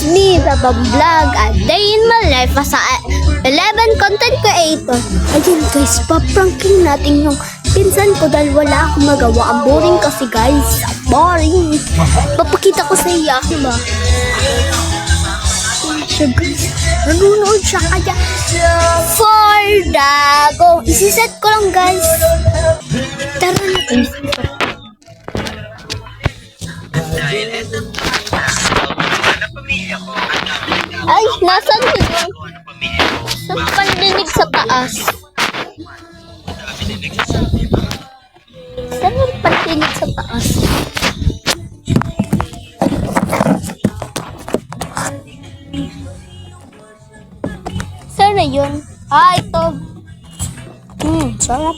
It's me, Baba Vlog, a day in my life as a 11 content creator. Ayun guys, papranking natin yung pinsan ko dahil wala akong magawa. Ang boring kasi guys, boring. Papakita ko sa iya, diba? Siya guys, nanonood siya kaya for the go. Isiset ko lang guys. Tara na guys. Ay, nasan yun? Sa pandinig sa taas. Saan yung pandinig sa taas? Saan na yun? Ah, ito. Sarap.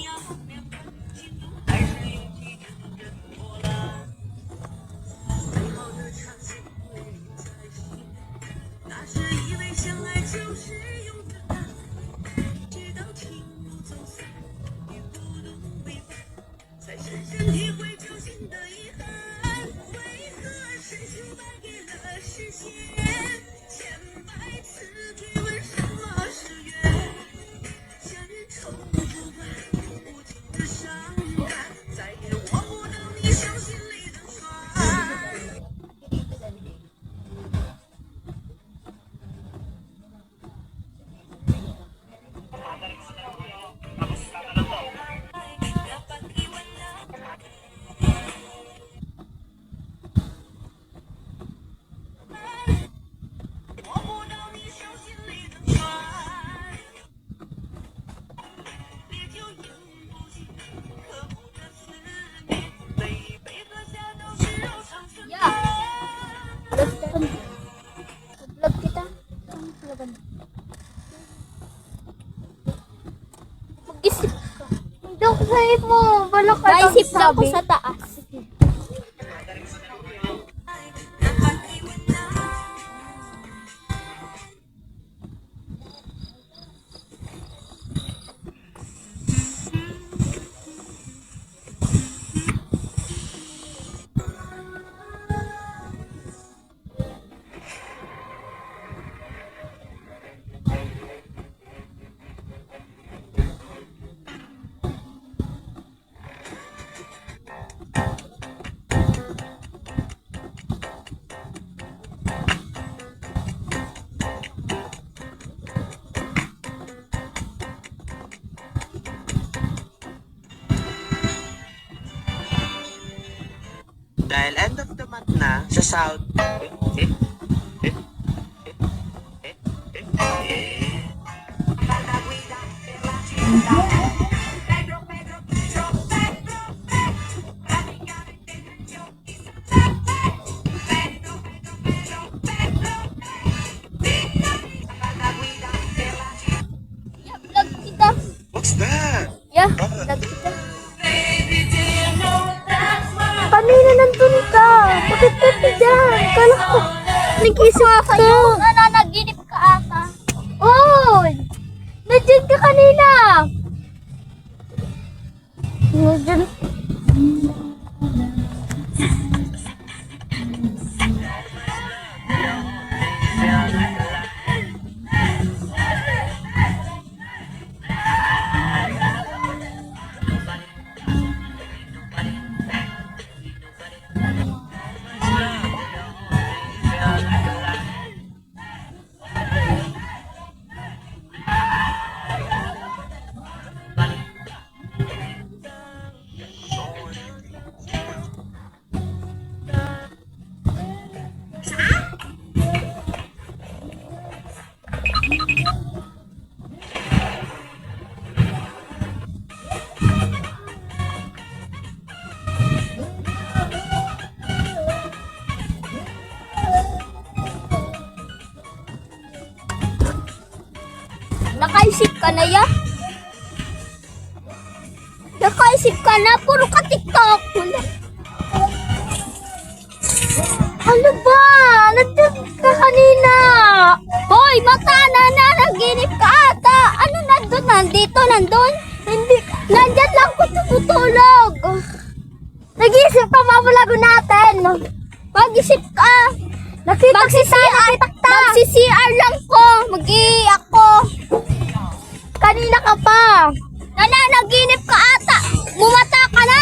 Vlog kita. Mag-isip ka. Hindi ako sa'yo mo. Wala ka lang Maisip na ako sabi. sa taas. Dahil end of the month na sa South. Yeah, vlog kita. What's that? Yeah, vlog kita. Kanina nandun ka. Bakit ka dyan? Kala ko. Nag-isip ka. Nananaginip ka ata. Oh! Nandiyan ka kanina. Nandiyan. Nakaisip ka na ya? Nakaisip ka na? Puro ka TikTok. Ano ba? Nandiyan ka kanina. Hoy, mata na nanaginip ka ata. Ano nandun? Nandito? Nandun? Hindi. Nandyan lang ko tutulog. Nag-iisip ka, mamulago natin. Mag-isip ka. Nakita Magsisiyan. ata. Magsi-CR lang ko. Mag-iiyak ko. Kanina ka pa. Nananaginip ka ata. Bumata ka na.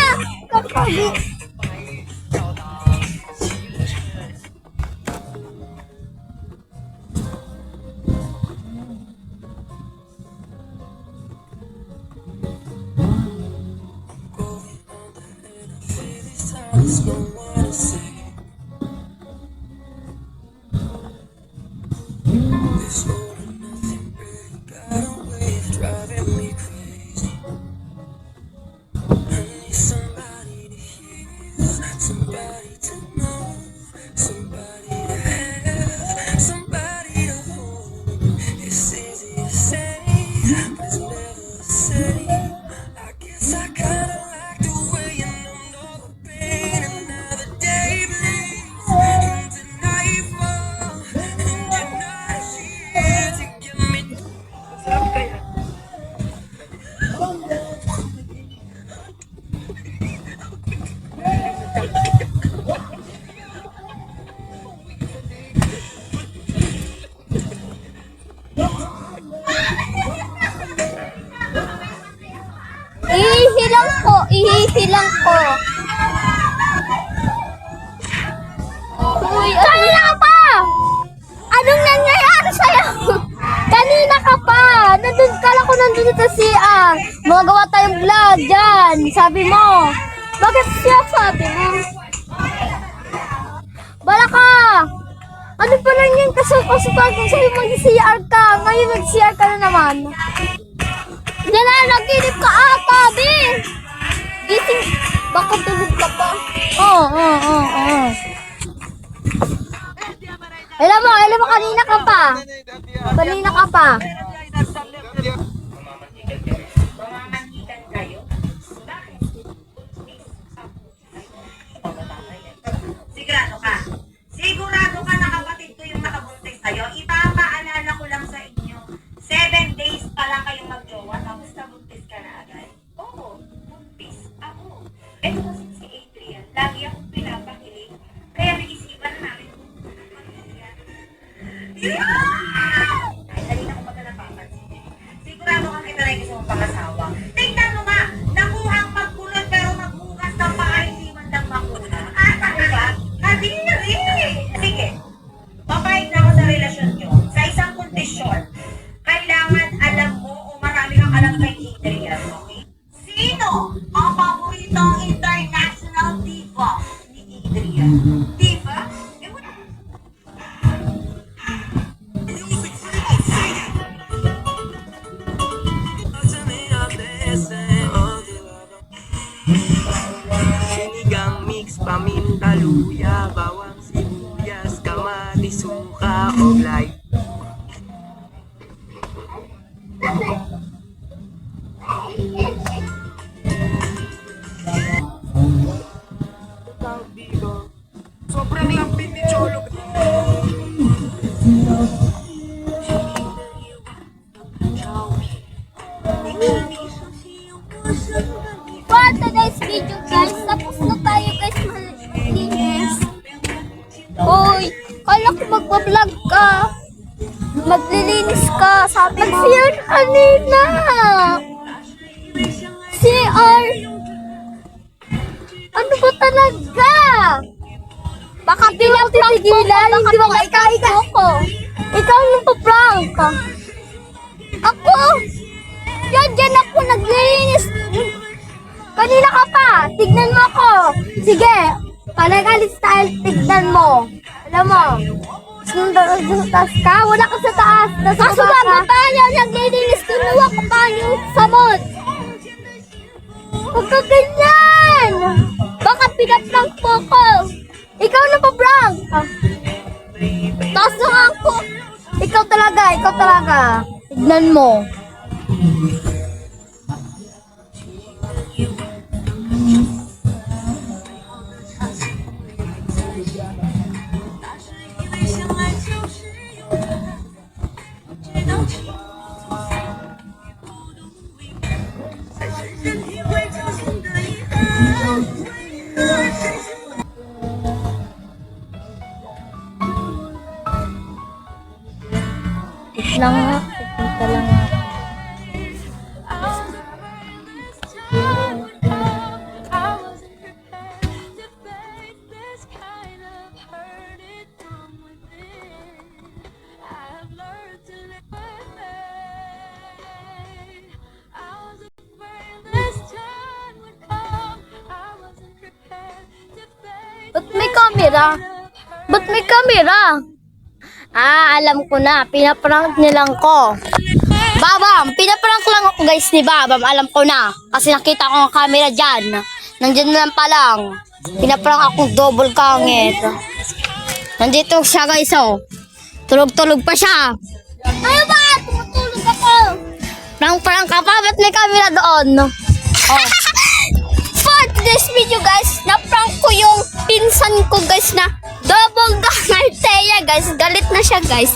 Ihihilang ko. Uy, kanina ka pa! Anong nangyayari sa'yo? Kanina ka pa. Kala ko nandun sa CR. Magawa tayong vlog dyan. Sabi mo. Bakit siya sabi mo? Bala ka. Ano pa lang yan? Kasukasutan kung sa'yo mag-CR ka. Ngayon mag-CR ka na naman. Nananaginip ka ata, Bi! Gising, baka tulog ka pa. Oo. Alam mo, kanina ka pa. Kanina ka pa. Sigurado ka? Sigurado ka na kapatid ko yung nakabuntis sa'yo? Ipapaalala ko lang sa inyo. 7 days pa lang kayong magjowa, tapos nabuntis ka na agad. Oo, buntis ako. Ito kasi si Adrian, lagi akong pinapakilig. Kaya may isipan namin kung mag-Adrian. Kahit kanina ko magka napapansin. Sigurado kang ito na yung gusto mong pangasawa. Tingnan mo nga, nakuhang magkulot pero magbukas ng paa, hindi man lang makuha. Diba? Kadiri! Sige, papayag na ako sa relasyon nyo. Sa isang kondisyon, kailangan alam mo o marami kang alam kay Adrian, okay? Sino ang paboritong international diva ni Adrian? Diva? Eh, wala. Sinigang mix, paminta, luya, bawang sibuyas, kamatis, suka, oglay. Sobrang lampin ni Cholo. For today's video, guys, tapos na tayo, guys, malinis. Uy, kala ko magbablog ka. Maglilinis ka, sabi mo. Mag-CR kanina. CR. Ano ba talaga? Baka pinaprank mo ko, baka Hindi mo pinaprank mo ko. Ikaw yung pa-prank. Ako? Yan ako naglilinis. Kanina ka pa. Tignan mo ako. Sige. Palagali style, tignan mo. Alam mo. Sunod sa taas ka. Wala ka sa taas. Nasa Kaso baba ba, ka. paano naglilinis? Kinuha ko pa yung samot. Huwag ka ganyan. Baka pinaprank mo ko. Ikaw na pa-prank. Taas na ako. Ikaw talaga. Tignan mo. camera? Ba't may camera? Ah, alam ko na. Pinaprank nilang ko. Babam, pinaprank lang ako guys ni Babam. Alam ko na. Kasi nakita ko ang camera dyan. Nandyan na lang pa lang. Pinaprank akong double kangit. Nandito siya guys oh. Tulog-tulog pa siya. Ano ba? Tumutulog ako. Prank-prank ka pa. Ba't may camera doon? Oh. For today's video guys, na-prank ko yung pinsan ko guys na double Teya guys. Galit na siya guys.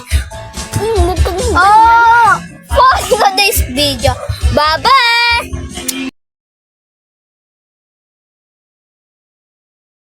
Oh! For today's video. Bye-bye!